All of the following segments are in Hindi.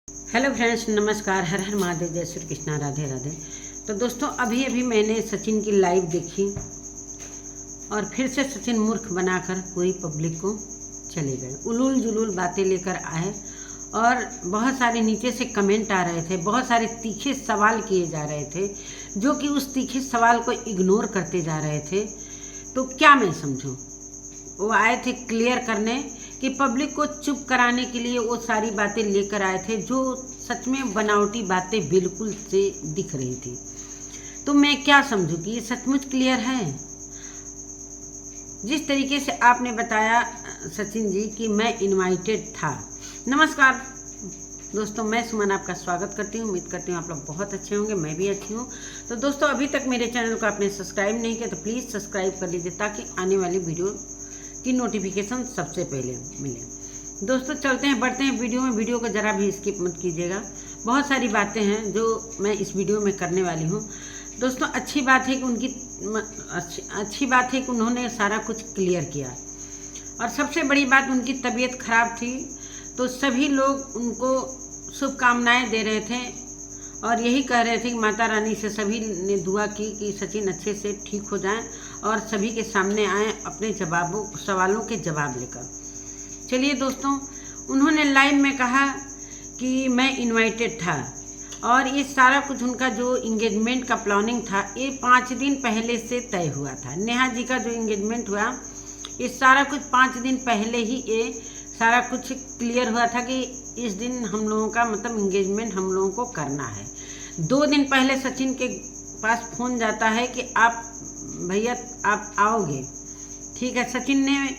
हेलो फ्रेंड्स, नमस्कार। हर हर महादेव, जय श्री कृष्णा, राधे राधे। तो दोस्तों, अभी अभी मैंने सचिन की लाइव देखी और फिर से सचिन मूर्ख बनाकर पूरी पब्लिक को चले गए। उलूल जुलूल बातें लेकर आए और बहुत सारे नीचे से कमेंट आ रहे थे, बहुत सारे तीखे सवाल किए जा रहे थे जो कि उस तीखे सवाल को इग्नोर करते जा रहे थे। तो क्या मैं समझूं? वो आए थे क्लियर करने कि पब्लिक को चुप कराने के लिए वो सारी बातें लेकर आए थे जो सच में बनावटी बातें बिल्कुल से दिख रही थी। तो मैं क्या समझूं कि ये सचमुच क्लियर है? जिस तरीके से आपने बताया सचिन जी कि मैं इनवाइटेड था। नमस्कार दोस्तों, मैं सुमन आपका स्वागत करती हूँ। उम्मीद करती हूँ आप लोग बहुत अच्छे होंगे, मैं भी अच्छी हूँ। तो दोस्तों, अभी तक मेरे चैनल को आपने सब्सक्राइब नहीं किया तो प्लीज़ सब्सक्राइब कर लीजिए ताकि आने वाली वीडियो की नोटिफिकेशन सबसे पहले मिले। दोस्तों, चलते हैं, बढ़ते हैं वीडियो को ज़रा भी स्किप मत कीजिएगा। बहुत सारी बातें हैं जो मैं इस वीडियो में करने वाली हूँ। दोस्तों, अच्छी बात है कि उन्होंने सारा कुछ क्लियर किया और सबसे बड़ी बात, उनकी तबीयत खराब थी तो सभी लोग उनको शुभकामनाएं दे रहे थे और यही कह रहे थे कि माता रानी से सभी ने दुआ की कि सचिन अच्छे से ठीक हो जाएं और सभी के सामने आएँ अपने सवालों के जवाब लेकर। चलिए दोस्तों, उन्होंने लाइव में कहा कि मैं इनवाइटेड था और ये सारा कुछ उनका जो इंगेजमेंट का प्लानिंग था ये 5 दिन पहले से तय हुआ था। नेहा जी का जो इंगेजमेंट हुआ ये सारा कुछ 5 दिन पहले ही ये सारा कुछ क्लियर हुआ था कि इस दिन हम लोगों का मतलब इंगेजमेंट हम लोगों को करना है। 2 दिन पहले सचिन के पास फ़ोन जाता है कि आप भैया आप आओगे। ठीक है, सचिन ने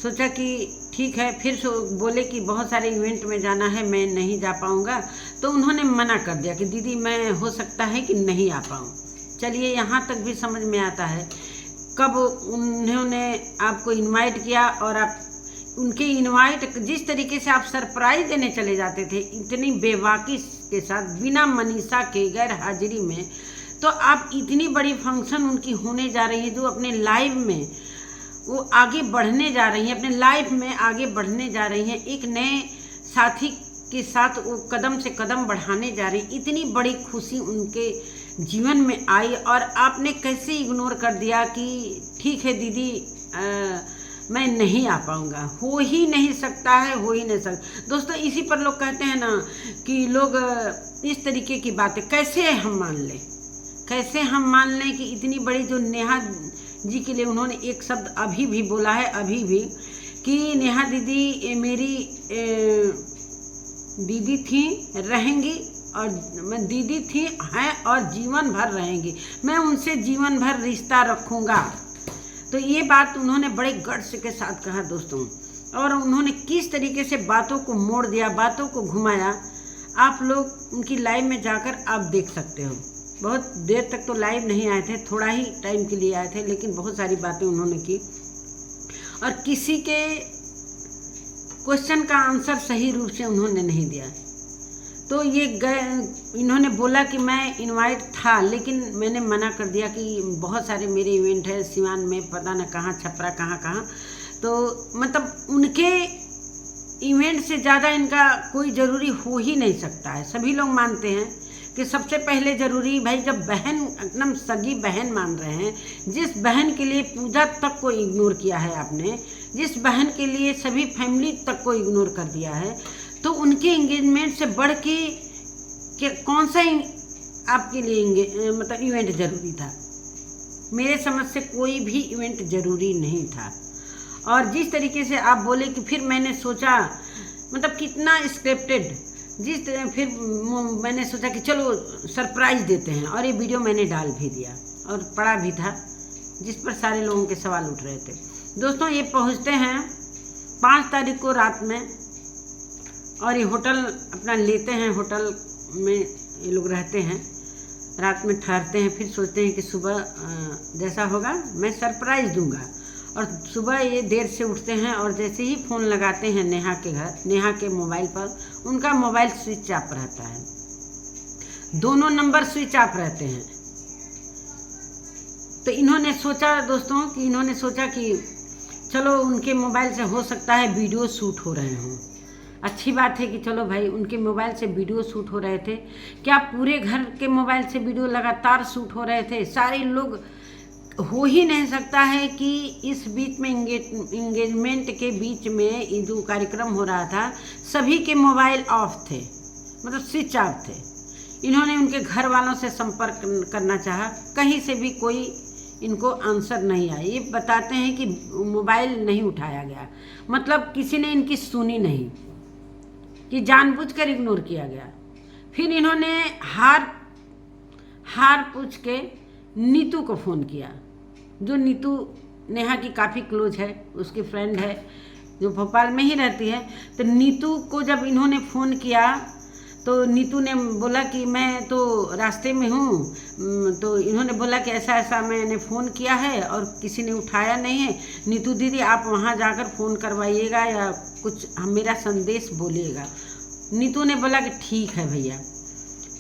सोचा कि ठीक है, फिर बोले कि बहुत सारे इवेंट में जाना है, मैं नहीं जा पाऊँगा। तो उन्होंने मना कर दिया कि दीदी मैं हो सकता है कि नहीं आ पाऊँ। चलिए, यहाँ तक भी समझ में आता है। कब उन्होंने आपको इनवाइट किया और आप उनके इनवाइट जिस तरीके से आप सरप्राइज देने चले जाते थे इतनी बेबाकी के साथ, बिना मनीषा के गैर हाजिरी में, तो आप इतनी बड़ी फंक्शन उनकी होने जा रही है जो अपने लाइव में वो आगे बढ़ने जा रही हैं, अपने लाइफ में आगे बढ़ने जा रही हैं, एक नए साथी के साथ वो कदम से कदम बढ़ाने जा रही हैं। इतनी बड़ी खुशी उनके जीवन में आई और आपने कैसे इग्नोर कर दिया कि ठीक है दीदी मैं नहीं आ पाऊँगा। हो ही नहीं सकता है, हो ही नहीं सकता। दोस्तों, इसी पर लोग कहते हैं ना कि लोग इस तरीके की बातें कैसे हम मान लें, कैसे हम मान लें कि इतनी बड़ी जो नेहा जी के लिए उन्होंने एक शब्द अभी भी बोला है, अभी भी, कि नेहा दीदी मेरी दीदी थी, रहेंगी और मैं दीदी थी हैं और जीवन भर रहेंगी, मैं उनसे जीवन भर रिश्ता रखूँगा। तो ये बात उन्होंने बड़े गट्स के साथ कहा दोस्तों, और उन्होंने किस तरीके से बातों को मोड़ दिया, बातों को घुमाया, आप लोग उनकी लाइव में जाकर आप देख सकते हो। बहुत देर तक तो लाइव नहीं आए थे, थोड़ा ही टाइम के लिए आए थे, लेकिन बहुत सारी बातें उन्होंने की और किसी के क्वेश्चन का आंसर सही रूप से उन्होंने नहीं दिया। तो ये इन्होंने बोला कि मैं इनवाइट था लेकिन मैंने मना कर दिया कि बहुत सारे मेरे इवेंट है सिवान में, पता न कहाँ, छपरा कहाँ। तो मतलब उनके इवेंट से ज़्यादा इनका कोई ज़रूरी हो ही नहीं सकता है। सभी लोग मानते हैं कि सबसे पहले ज़रूरी भाई, जब बहन एकदम सगी बहन मान रहे हैं, जिस बहन के लिए पूजा तक को इग्नोर किया है आपने, जिस बहन के लिए सभी फैमिली तक को इग्नोर कर दिया है, तो उनके एंगेजमेंट से बढ़ के कौन सा आपके लिए मतलब इवेंट ज़रूरी था? मेरे समझ से कोई भी इवेंट ज़रूरी नहीं था। और जिस तरीके से आप बोले कि फिर मैंने सोचा, मतलब कितना स्क्रिप्टेड, फिर मैंने सोचा कि चलो सरप्राइज़ देते हैं और ये वीडियो मैंने डाल भी दिया और पड़ा भी था, जिस पर सारे लोगों के सवाल उठ रहे थे। दोस्तों, ये पहुंचते हैं 5 तारीख को रात में और ये होटल अपना लेते हैं, होटल में ये लोग रहते हैं, रात में ठहरते हैं, फिर सोचते हैं कि सुबह जैसा होगा मैं सरप्राइज़ दूंगा। और सुबह ये देर से उठते हैं और जैसे ही फ़ोन लगाते हैं नेहा के घर, नेहा के मोबाइल पर उनका मोबाइल स्विच ऑफ रहता है, दोनों नंबर स्विच ऑफ रहते हैं। तो इन्होंने सोचा दोस्तों कि चलो उनके मोबाइल से हो सकता है वीडियो शूट हो रहे हों। अच्छी बात है कि चलो भाई उनके मोबाइल से वीडियो शूट हो रहे थे। क्या पूरे घर के मोबाइल से वीडियो लगातार शूट हो रहे थे? सारे लोग, हो ही नहीं सकता है कि इस बीच में इंगेजमेंट के बीच में ये जो कार्यक्रम हो रहा था सभी के मोबाइल ऑफ थे, मतलब स्विच ऑफ थे। इन्होंने उनके घर वालों से संपर्क करना चाहा, कहीं से भी कोई इनको आंसर नहीं आया। ये बताते हैं कि मोबाइल नहीं उठाया गया, मतलब किसी ने इनकी सुनी नहीं, कि जानबूझकर इग्नोर किया गया। फिर इन्होंने हार पूछ के नीतू को फ़ोन किया, जो नीतू नेहा की काफ़ी क्लोज है, उसकी फ्रेंड है, जो भोपाल में ही रहती है। तो नीतू को जब इन्होंने फ़ोन किया तो नीतू ने बोला कि मैं तो रास्ते में हूँ। तो इन्होंने बोला कि ऐसा ऐसा मैंने फ़ोन किया है और किसी ने उठाया नहीं है। नीतू दीदी आप वहाँ जाकर फ़ोन करवाइएगा या कुछ मेरा संदेश बोलिएगा। नीतू ने बोला कि ठीक है भैया।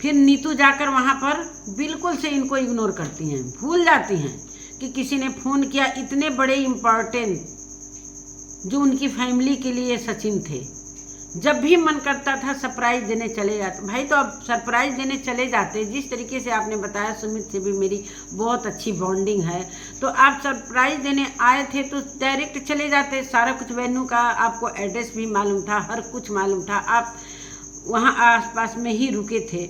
फिर नीतू जाकर वहाँ पर बिल्कुल से इनको इग्नोर करती हैं, भूल जाती हैं कि किसी ने फ़ोन किया। इतने बड़े इम्पॉर्टेंट जो उनकी फैमिली के लिए सचिन थे, जब भी मन करता था सरप्राइज़ देने चले जाते। भाई तो अब सरप्राइज़ देने चले जाते, जिस तरीके से आपने बताया सुमित से भी मेरी बहुत अच्छी बॉन्डिंग है, तो आप सरप्राइज़ देने आए थे तो डायरेक्ट चले जाते। सारा कुछ वेन्यू का आपको एड्रेस भी मालूम था, हर कुछ मालूम था, आप वहाँ आसपास में ही रुके थे।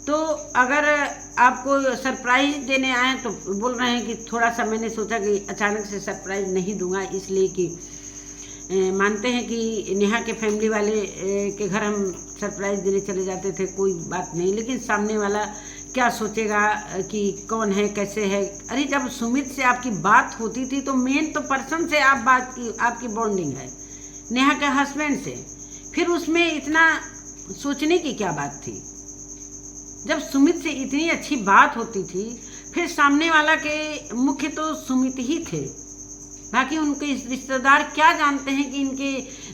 तो अगर आपको सरप्राइज़ देने आए तो बोल रहे हैं कि थोड़ा सा मैंने सोचा कि अचानक से सरप्राइज़ नहीं दूंगा, इसलिए कि मानते हैं कि नेहा के फैमिली वाले के घर हम सरप्राइज़ देने चले जाते थे, कोई बात नहीं। लेकिन सामने वाला क्या सोचेगा कि कौन है, कैसे है। अरे जब सुमित से आपकी बात होती थी तो मेन तो पर्सन से आप बात की, आपकी बॉन्डिंग है नेहा के हस्बैंड से, फिर उसमें इतना सोचने की क्या बात थी। जब सुमित से इतनी अच्छी बात होती थी, फिर सामने वाला के मुख्य तो सुमित ही थे, बाकी उनके रिश्तेदार क्या जानते हैं कि इनके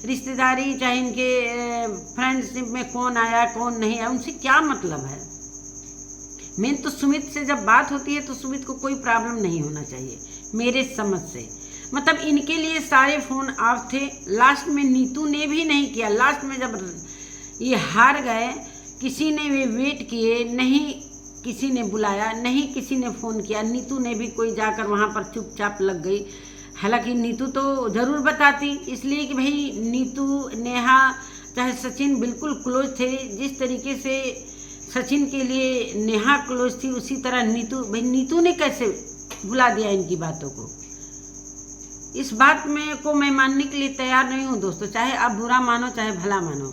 रिश्तेदारी चाहे इनके फ्रेंडशिप में कौन आया कौन नहीं आया, उनसे क्या मतलब है। मेन तो सुमित से जब बात होती है तो सुमित को कोई प्रॉब्लम नहीं होना चाहिए मेरे समझ से। मतलब इनके लिए सारे फ़ोन ऑफ थे। लास्ट में नीतू ने भी नहीं किया। लास्ट में जब ये हार गए, किसी ने वे वेट किए नहीं, किसी ने बुलाया नहीं, किसी ने फ़ोन किया। नीतू ने भी कोई जाकर वहाँ पर चुपचाप लग गई। हालांकि नीतू तो ज़रूर बताती, इसलिए कि भाई नीतू नेहा चाहे सचिन बिल्कुल क्लोज थे। जिस तरीके से सचिन के लिए नेहा क्लोज थी, उसी तरह नीतू, भाई नीतू ने कैसे भुला दिया इनकी बातों को। इस बात में को मैं मानने के लिए तैयार नहीं हूँ दोस्तों, चाहे आप बुरा मानो चाहे भला मानो।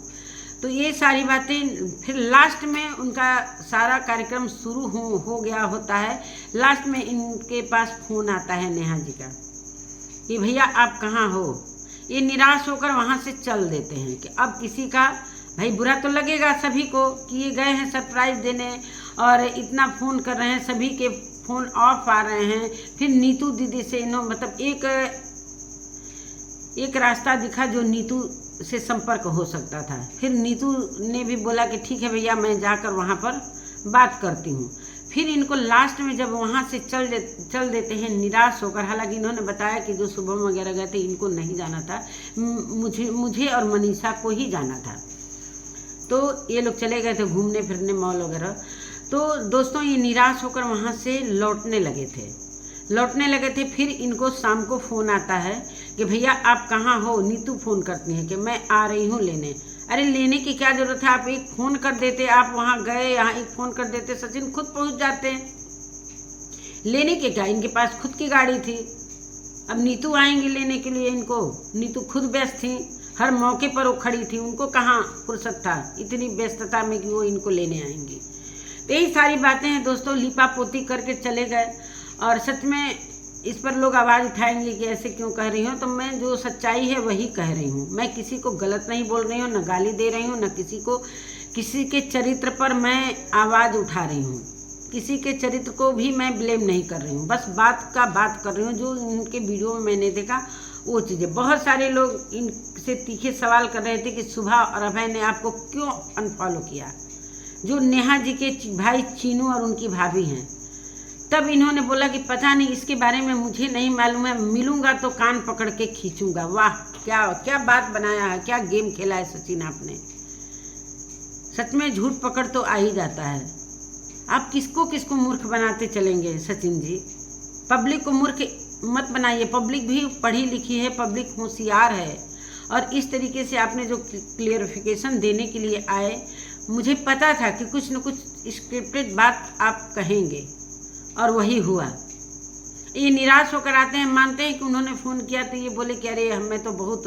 तो ये सारी बातें फिर लास्ट में उनका सारा कार्यक्रम शुरू हो गया होता है। लास्ट में इनके पास फ़ोन आता है नेहा जी का कि भैया आप कहाँ हो। ये निराश होकर वहाँ से चल देते हैं कि अब किसी का, भाई बुरा तो लगेगा सभी को कि ये गए हैं सरप्राइज़ देने और इतना फ़ोन कर रहे हैं, सभी के फ़ोन ऑफ आ रहे हैं। फिर नीतू दीदी से इन्होंने मतलब एक रास्ता दिखा जो नीतू से संपर्क हो सकता था। फिर नीतू ने भी बोला कि ठीक है भैया मैं जाकर वहाँ पर बात करती हूँ। फिर इनको लास्ट में जब वहाँ से चल देते हैं निराश होकर। हालांकि इन्होंने बताया कि जो शुभम वगैरह गए थे इनको नहीं जाना था, मुझे और मनीषा को ही जाना था। तो ये लोग चले गए थे घूमने फिरने मॉल वगैरह। तो दोस्तों ये निराश होकर वहाँ से लौटने लगे थे। फिर इनको शाम को फ़ोन आता है कि भैया आप कहाँ हो। नीतू फ़ोन करती है कि मैं आ रही हूँ लेने। अरे लेने की क्या ज़रूरत है, आप एक फ़ोन कर देते, आप वहाँ गए, यहाँ एक फ़ोन कर देते, सचिन खुद पहुँच जाते हैं। लेने के क्या, इनके पास खुद की गाड़ी थी। अब नीतू आएंगी लेने के लिए इनको, नीतू खुद व्यस्त थी, हर मौके पर वो खड़ी थी, उनको कहाँ फुर्सत था इतनी व्यस्तता में कि वो इनको लेने आएंगी। तो यही सारी बातें हैं दोस्तों, लिपा पोती करके चले गए। और सच में इस पर लोग आवाज़ उठाएंगे कि ऐसे क्यों कह रही हूँ, तो मैं जो सच्चाई है वही कह रही हूँ। मैं किसी को गलत नहीं बोल रही हूँ, न गाली दे रही हूँ, न किसी के चरित्र पर मैं आवाज़ उठा रही हूँ, किसी के चरित्र को भी मैं ब्लेम नहीं कर रही हूँ। बस बात कर रही हूँ जो इनके वीडियो में मैंने देखा वो चीज़ें। बहुत सारे लोग इनसे तीखे सवाल कर रहे थे कि सुभा और अभय ने आपको क्यों अनफॉलो किया, जो नेहा जी के भाई चीनू और उनकी भाभी हैं। तब इन्होंने बोला कि पता नहीं, इसके बारे में मुझे नहीं मालूम है, मिलूंगा तो कान पकड़ के खींचूंगा। वाह क्या क्या बात बनाया है, क्या गेम खेला है सचिन आपने। सच में झूठ पकड़ तो आ ही जाता है। आप किसको किसको मूर्ख बनाते चलेंगे सचिन जी। पब्लिक को मूर्ख मत बनाइए, पब्लिक भी पढ़ी लिखी है, पब्लिक होशियार है। और इस तरीके से आपने जो क्लियरिफिकेशन देने के लिए आए, मुझे पता था कि कुछ न कुछ स्क्रिप्टेड बात आप कहेंगे और वही हुआ। ये निराश होकर आते हैं, मानते हैं कि उन्होंने फ़ोन किया तो ये बोले कि अरे मैं तो बहुत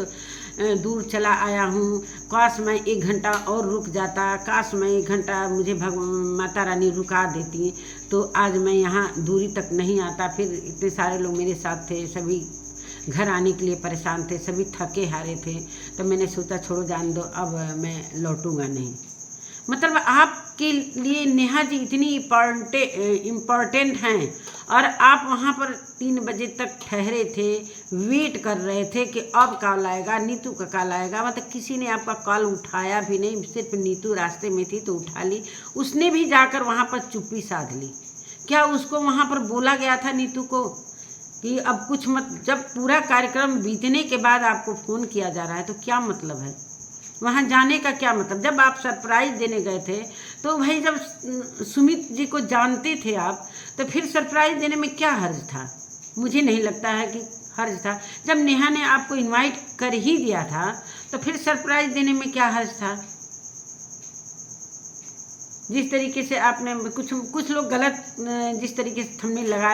दूर चला आया हूँ, काश मैं 1 घंटा और रुक जाता, काश मैं 1 घंटा मुझे माता रानी रुका देती तो आज मैं यहाँ दूरी तक नहीं आता। फिर इतने सारे लोग मेरे साथ थे, सभी घर आने के लिए परेशान थे, सभी थके हारे थे, तो मैंने सोचा छोड़ो जान दो, अब मैं लौटूंगा नहीं। मतलब आपके लिए नेहा जी इतनी इम्पोर्टेंट हैं और आप वहाँ पर 3 बजे तक ठहरे थे, वेट कर रहे थे कि अब कॉल आएगा, नीतू का कॉल आएगा। मतलब किसी ने आपका कॉल उठाया भी नहीं, सिर्फ नीतू रास्ते में थी तो उठा ली। उसने भी जाकर वहाँ पर चुप्पी साध ली। क्या उसको वहाँ पर बोला गया था नीतू को कि अब कुछ मत, जब पूरा कार्यक्रम बीतने के बाद आपको फ़ोन किया जा रहा है तो क्या मतलब है वहाँ जाने का, क्या मतलब। जब आप सरप्राइज़ देने गए थे तो भाई जब सुमित जी को जानते थे आप, तो फिर सरप्राइज़ देने में क्या हर्ज था। मुझे नहीं लगता है कि हर्ज था। जब नेहा ने आपको इनवाइट कर ही दिया था तो फिर सरप्राइज़ देने में क्या हर्ज था। जिस तरीके से आपने कुछ लोग गलत जिस तरीके से थंबनेल लगा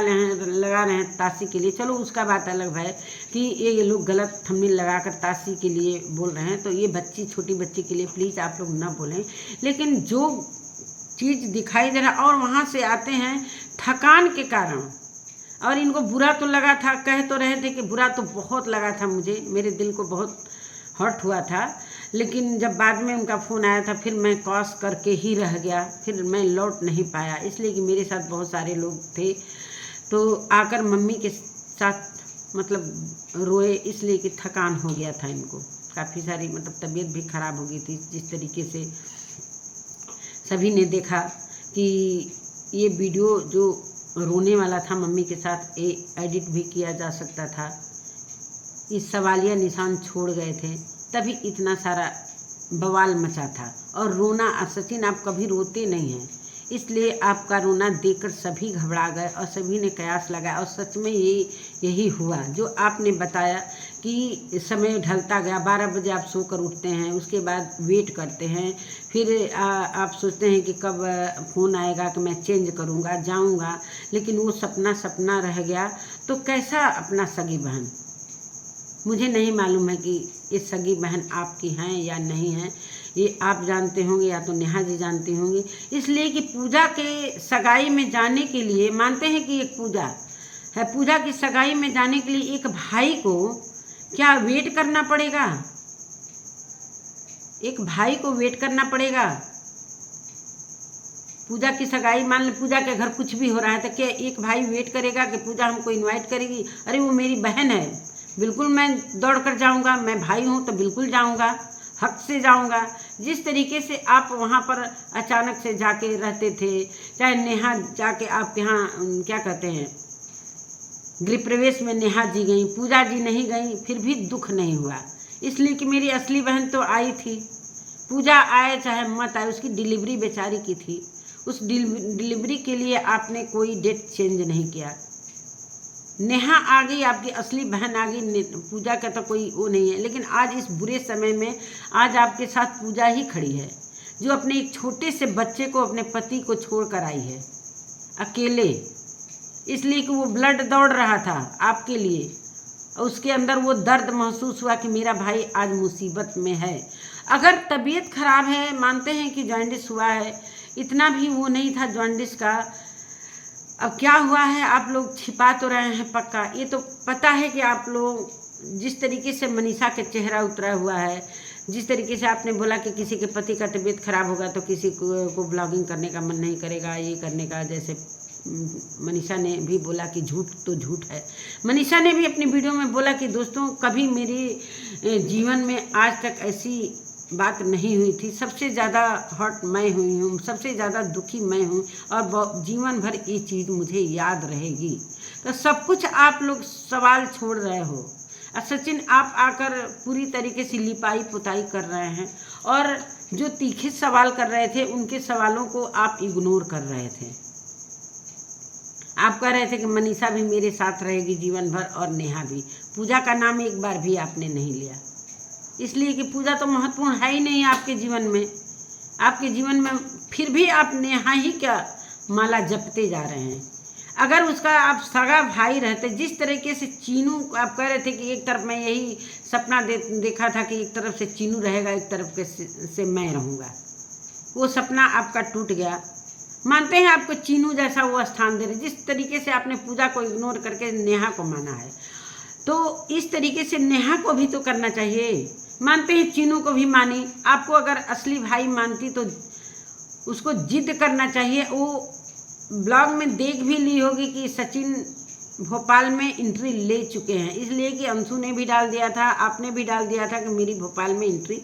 रहे हैं ताशी के लिए, चलो उसका बात अलग है कि ये लोग गलत थंबनेल लगाकर ताशी के लिए बोल रहे हैं, तो ये छोटी बच्ची के लिए प्लीज़ आप लोग ना बोलें। लेकिन जो चीज़ दिखाई दे रहा, और वहाँ से आते हैं थकान के कारण, और इनको बुरा तो लगा था, कह तो रहे थे कि बुरा तो बहुत लगा था, मेरे दिल को बहुत हर्ट हुआ था। लेकिन जब बाद में उनका फ़ोन आया था फिर मैं कॉस करके ही रह गया, फिर मैं लौट नहीं पाया, इसलिए कि मेरे साथ बहुत सारे लोग थे। तो आकर मम्मी के साथ मतलब रोए, इसलिए कि थकान हो गया था इनको, काफ़ी सारी मतलब तबीयत भी ख़राब हो गई थी। जिस तरीके से सभी ने देखा कि ये वीडियो जो रोने वाला था मम्मी के साथ, एडिट भी किया जा सकता था। इस सवालिया निशान छोड़ गए थे तभी इतना सारा बवाल मचा था। और रोना, सचिन आप कभी रोते नहीं हैं, इसलिए आपका रोना देखकर सभी घबरा गए और सभी ने कयास लगाया। और सच में यही हुआ जो आपने बताया कि समय ढलता गया। 12 बजे आप सोकर उठते हैं, उसके बाद वेट करते हैं, फिर आप सोचते हैं कि कब फ़ोन आएगा कि मैं चेंज करूँगा, जाऊँगा, लेकिन वो सपना रह गया। तो कैसा अपना सगी बहन, मुझे नहीं मालूम है कि ये सगी बहन आपकी हैं या नहीं हैं, ये आप जानते होंगे या तो नेहा जी जानती होंगी। इसलिए कि पूजा के सगाई में जाने के लिए, मानते हैं कि एक पूजा है, पूजा की सगाई में जाने के लिए एक भाई को क्या वेट करना पड़ेगा, एक भाई को वेट करना पड़ेगा। पूजा की सगाई, मान लो पूजा के घर कुछ भी हो रहा है तो क्या एक भाई वेट करेगा कि पूजा हमको इनवाइट करेगी, अरे वो मेरी बहन है, बिल्कुल मैं दौड़ कर जाऊँगा, मैं भाई हूँ तो बिल्कुल जाऊँगा, हक से जाऊँगा। जिस तरीके से आप वहाँ पर अचानक से जाके रहते थे, चाहे नेहा जाके आपके यहाँ क्या कहते हैं गृह प्रवेश में नेहा जी गई, पूजा जी नहीं गई, फिर भी दुख नहीं हुआ, इसलिए कि मेरी असली बहन तो आई थी। पूजा आए चाहे मत आए, उसकी डिलीवरी बेचारी की थी, उस डिलीवरी के लिए आपने कोई डेट चेंज नहीं किया। नेहा आ गई, आपकी असली बहन आ गई, पूजा का तो कोई वो नहीं है। लेकिन आज इस बुरे समय में आज आपके साथ पूजा ही खड़ी है, जो अपने एक छोटे से बच्चे को, अपने पति को छोड़ कर आई है अकेले, इसलिए कि वो ब्लड दौड़ रहा था आपके लिए, और उसके अंदर वो दर्द महसूस हुआ कि मेरा भाई आज मुसीबत में है। अगर तबीयत खराब है, मानते हैं कि जॉन्डिस हुआ है, इतना भी वो नहीं था जॉन्डिस का। अब क्या हुआ है आप लोग छिपा तो रहे हैं पक्का, ये तो पता है कि आप लोग जिस तरीके से मनीषा के चेहरा उतरा हुआ है, जिस तरीके से आपने बोला कि किसी के पति का तबीयत खराब होगा तो किसी को ब्लॉगिंग करने का मन नहीं करेगा, ये करने का, जैसे मनीषा ने भी बोला कि झूठ तो झूठ है। मनीषा ने भी अपनी वीडियो में बोला कि दोस्तों कभी मेरे जीवन में आज तक ऐसी बात नहीं हुई थी, सबसे ज़्यादा हर्ट मैं हुई हूँ, सबसे ज़्यादा दुखी मैं हूँ, और जीवन भर ये चीज़ मुझे याद रहेगी। तो सब कुछ आप लोग सवाल छोड़ रहे हो। और सचिन आप आकर पूरी तरीके से लिपाई पुताई कर रहे हैं, और जो तीखे सवाल कर रहे थे उनके सवालों को आप इग्नोर कर रहे थे। आप कह रहे थे कि मनीषा भी मेरे साथ रहेगी जीवन भर और नेहा भी। पूजा का नाम एक बार भी आपने नहीं लिया, इसलिए कि पूजा तो महत्वपूर्ण है ही नहीं आपके जीवन में। आपके जीवन में फिर भी आप नेहा ही क्या माला जपते जा रहे हैं। अगर उसका आप सगा भाई रहते, जिस तरीके से चीनू आप कह रहे थे कि एक तरफ मैं यही सपना देखा था कि एक तरफ से चीनू रहेगा, एक तरफ से मैं रहूँगा, वो सपना आपका टूट गया। मानते हैं आपको चीनू जैसा वो स्थान दे रहे, जिस तरीके से आपने पूजा को इग्नोर करके नेहा को माना है, तो इस तरीके से नेहा को भी तो करना चाहिए। मानते हैं चीनू को भी मानी, आपको अगर असली भाई मानती तो उसको जिद करना चाहिए। वो ब्लॉग में देख भी ली होगी कि सचिन भोपाल में एंट्री ले चुके हैं, इसलिए कि अंशु ने भी डाल दिया था, आपने भी डाल दिया था कि मेरी भोपाल में एंट्री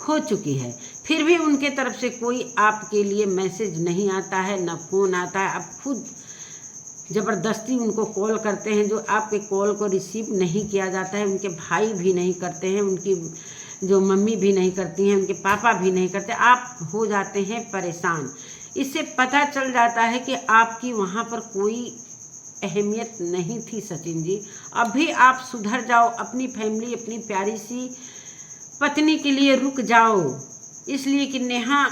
हो चुकी है। फिर भी उनके तरफ से कोई आपके लिए मैसेज नहीं आता है, ना फ़ोन आता है। आप खुद ज़बरदस्ती उनको कॉल करते हैं, जो आपके कॉल को रिसीव नहीं किया जाता है। उनके भाई भी नहीं करते हैं, उनकी जो मम्मी भी नहीं करती हैं, उनके पापा भी नहीं करते। आप हो जाते हैं परेशान। इससे पता चल जाता है कि आपकी वहाँ पर कोई अहमियत नहीं थी सचिन जी। अभी आप सुधर जाओ, अपनी फैमिली, अपनी प्यारी सी पत्नी के लिए रुक जाओ, इसलिए कि नेहा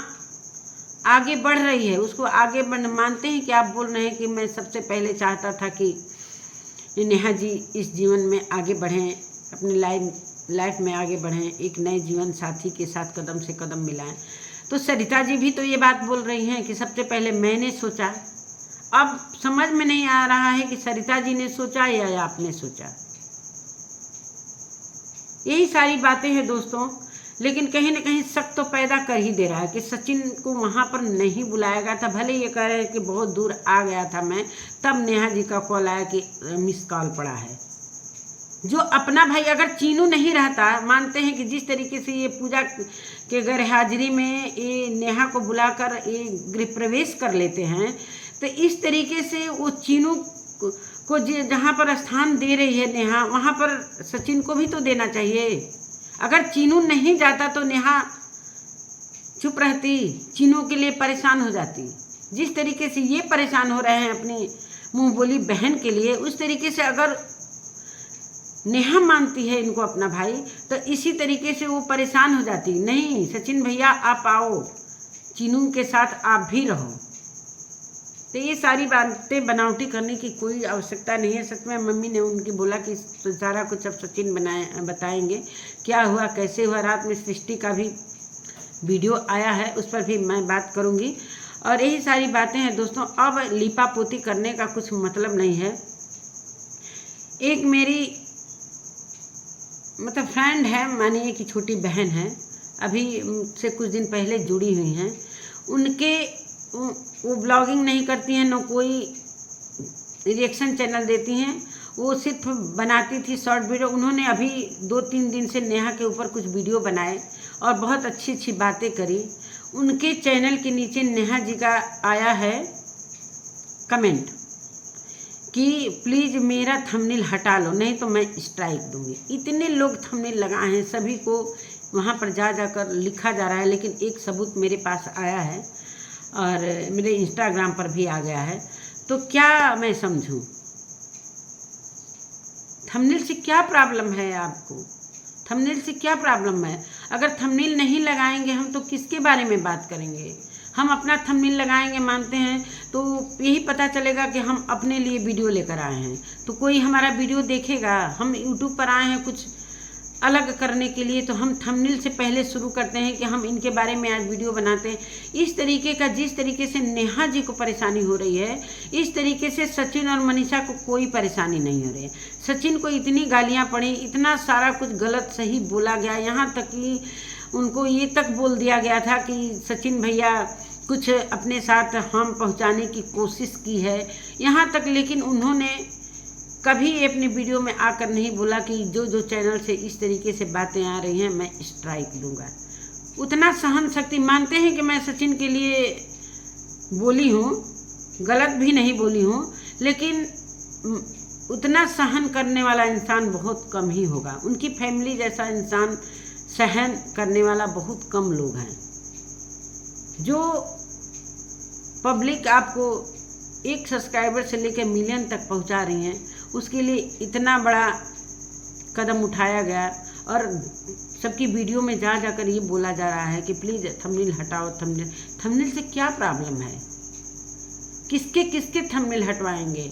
आगे बढ़ रही है, उसको आगे बढ़। मानते हैं कि आप बोल रहे हैं कि मैं सबसे पहले चाहता था कि नेहा जी इस जीवन में आगे बढ़ें, अपनी लाइफ में आगे बढ़ें, एक नए जीवन साथी के साथ कदम से कदम मिलाएं। तो सरिता जी भी तो ये बात बोल रही हैं कि सबसे पहले मैंने सोचा। अब समझ में नहीं आ रहा है कि सरिता जी ने सोचा या आपने सोचा। यही सारी बातें हैं दोस्तों, लेकिन कहीं ना कहीं शक तो पैदा कर ही दे रहा है कि सचिन को वहाँ पर नहीं बुलाया गया था। भले ये कह रहे हैं कि बहुत दूर आ गया था मैं, तब नेहा जी का कॉल आया कि मिस कॉल पड़ा है। जो अपना भाई, अगर चीनू नहीं रहता, मानते हैं कि जिस तरीके से ये पूजा के गैर हाजिरी में ये नेहा को बुलाकर ये गृह प्रवेश कर लेते हैं, तो इस तरीके से वो चीनू को जहाँ पर स्थान दे रही है नेहा, वहाँ पर सचिन को भी तो देना चाहिए। अगर चीनू नहीं जाता तो नेहा चुप रहती, चीनू के लिए परेशान हो जाती। जिस तरीके से ये परेशान हो रहे हैं अपनी मुँह बोली बहन के लिए, उस तरीके से अगर नेहा मानती है इनको अपना भाई, तो इसी तरीके से वो परेशान हो जाती। नहीं सचिन भैया आप आओ, चीनू के साथ आप भी रहो। तो ये सारी बातें बनावटी करने की कोई आवश्यकता नहीं है। सच में मम्मी ने उनकी बोला कि सारा कुछ अब सचिन बताएंगे क्या हुआ कैसे हुआ। रात में सृष्टि का भी वीडियो आया है, उस पर भी मैं बात करूंगी। और यही सारी बातें हैं दोस्तों। अब लिपा पोती करने का कुछ मतलब नहीं है। एक मेरी फ्रेंड है, मानिए कि छोटी बहन है, अभी से कुछ दिन पहले जुड़ी हुई हैं। उनके वो ब्लॉगिंग नहीं करती हैं, न कोई रिएक्शन चैनल देती हैं, वो सिर्फ बनाती थी शॉर्ट वीडियो। उन्होंने अभी 2-3 दिन से नेहा के ऊपर कुछ वीडियो बनाए और बहुत अच्छी अच्छी बातें करी। उनके चैनल के नीचे नेहा जी का आया है कमेंट कि प्लीज़ मेरा थंबनेल हटा लो, नहीं तो मैं स्ट्राइक दूंगी। इतने लोग थंबनेल लगाए हैं, सभी को वहाँ पर जाकर लिखा जा रहा है, लेकिन एक सबूत मेरे पास आया है और मेरे इंस्टाग्राम पर भी आ गया है। तो क्या मैं समझूं? थंबनेल से क्या प्रॉब्लम है आपको? थंबनेल से क्या प्रॉब्लम है? अगर थंबनेल नहीं लगाएंगे हम तो किसके बारे में बात करेंगे? हम अपना थंबनेल लगाएंगे, मानते हैं, तो यही पता चलेगा कि हम अपने लिए वीडियो लेकर आए हैं, तो कोई हमारा वीडियो देखेगा। हम यूट्यूब पर आए हैं कुछ अलग करने के लिए, तो हम थंबनेल से पहले शुरू करते हैं कि हम इनके बारे में आज वीडियो बनाते हैं। इस तरीके का, जिस तरीके से नेहा जी को परेशानी हो रही है, इस तरीके से सचिन और मनीषा को कोई परेशानी नहीं हो रही है। सचिन को इतनी गालियां पड़ी, इतना सारा कुछ गलत सही बोला गया, यहाँ तक कि उनको ये तक बोल दिया गया था कि सचिन भैया कुछ अपने साथ हम पहुँचाने की कोशिश की है, यहाँ तक। लेकिन उन्होंने कभी अपनी वीडियो में आकर नहीं बोला कि जो चैनल से इस तरीके से बातें आ रही हैं मैं स्ट्राइक दूंगा। उतना सहन शक्ति, मानते हैं कि मैं सचिन के लिए बोली हूँ, गलत भी नहीं बोली हूँ, लेकिन उतना सहन करने वाला इंसान बहुत कम ही होगा। उनकी फैमिली जैसा इंसान सहन करने वाला बहुत कम लोग हैं। जो पब्लिक आपको 1 सब्सक्राइबर से लेकर मिलियन तक पहुंचा रही हैं, उसके लिए इतना बड़ा कदम उठाया गया और सबकी वीडियो में जा जाकर ये बोला जा रहा है कि प्लीज़ थंबनेल हटाओ। थंबनेल से क्या प्रॉब्लम है? किसके थंबनेल हटवाएंगे?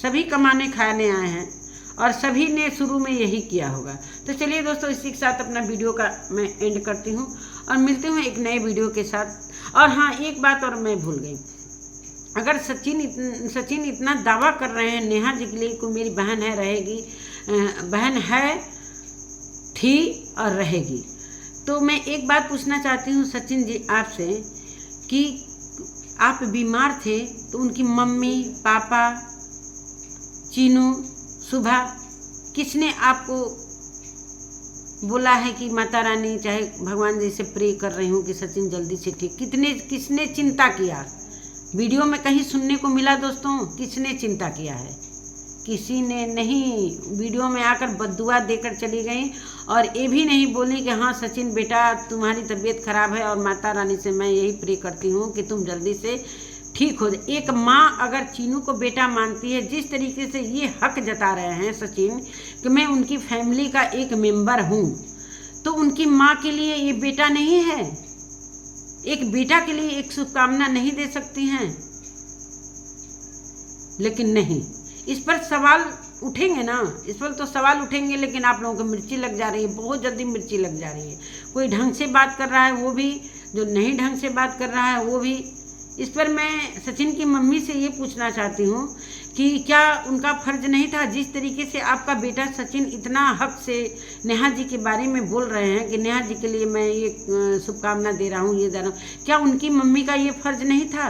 सभी कमाने खाने आए हैं और सभी ने शुरू में यही किया होगा। तो चलिए दोस्तों, इसी के साथ अपना वीडियो का मैं एंड करती हूँ और मिलते हैं एक नए वीडियो के साथ। और हाँ, एक बात और मैं भूल गई। अगर सचिन इतना दावा कर रहे हैं नेहा जी के लिए को मेरी बहन है, रहेगी, बहन है, थी और रहेगी, तो मैं एक बात पूछना चाहती हूँ सचिन जी आपसे कि आप बीमार थे तो उनकी मम्मी, पापा, चीनू, सुबह, किसने आपको बोला है कि माता रानी चाहे भगवान जी से प्रे कर रही हूँ कि सचिन जल्दी से ठीक? किसने चिंता किया? वीडियो में कहीं सुनने को मिला दोस्तों? किसने चिंता किया है? किसी ने नहीं। वीडियो में आकर बद्दुआ देकर चली गई और ये भी नहीं बोली कि हाँ सचिन बेटा तुम्हारी तबीयत खराब है और माता रानी से मैं यही प्रे करती हूँ कि तुम जल्दी से ठीक हो जाए। एक माँ अगर चीनू को बेटा मानती है, जिस तरीके से ये हक जता रहे हैं सचिन कि मैं उनकी फैमिली का एक मेंबर हूँ, तो उनकी माँ के लिए ये बेटा नहीं है? एक बेटा के लिए एक शुभकामना नहीं दे सकती हैं? लेकिन नहीं, इस पर सवाल उठेंगे ना, इस पर तो सवाल उठेंगे, लेकिन आप लोगों को मिर्ची लग जा रही है, बहुत जल्दी मिर्ची लग जा रही है। कोई ढंग से बात कर रहा है वो भी, जो नहीं ढंग से बात कर रहा है वो भी। इस पर मैं सचिन की मम्मी से ये पूछना चाहती हूँ कि क्या उनका फर्ज नहीं था? जिस तरीके से आपका बेटा सचिन इतना हक से नेहा जी के बारे में बोल रहे हैं कि नेहा जी के लिए मैं ये शुभकामना दे रहा हूँ, ये दे रहा हूँ, क्या उनकी मम्मी का ये फर्ज नहीं था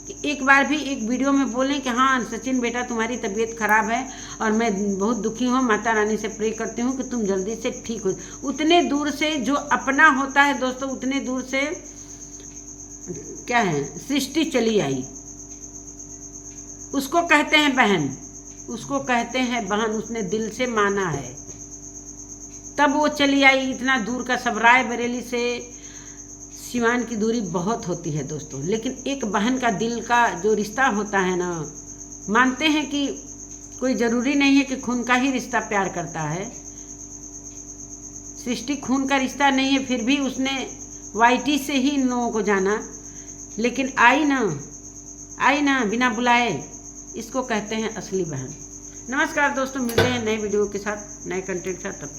कि एक बार भी एक वीडियो में बोलें कि हाँ सचिन बेटा तुम्हारी तबीयत खराब है और मैं बहुत दुखी हूँ, माता रानी से प्रे करती हूँ कि तुम जल्दी से ठीक हो। उतने दूर से जो अपना होता है दोस्तों, उतने दूर से क्या है, सृष्टि चली आई, उसको कहते हैं बहन, उसको कहते हैं बहन। उसने दिल से माना है तब वो चली आई इतना दूर का। सब रायबरेली से सिवान की दूरी बहुत होती है दोस्तों, लेकिन एक बहन का दिल का जो रिश्ता होता है ना, मानते हैं कि कोई ज़रूरी नहीं है कि खून का ही रिश्ता प्यार करता है। सृष्टि खून का रिश्ता नहीं है, फिर भी उसने वाईटी से ही इन लोगों को जाना, लेकिन आई ना बिना बुलाए। इसको कहते हैं असली बहन। नमस्कार दोस्तों, मिलते हैं नए वीडियो के साथ, नए कंटेंट के साथ। तब तक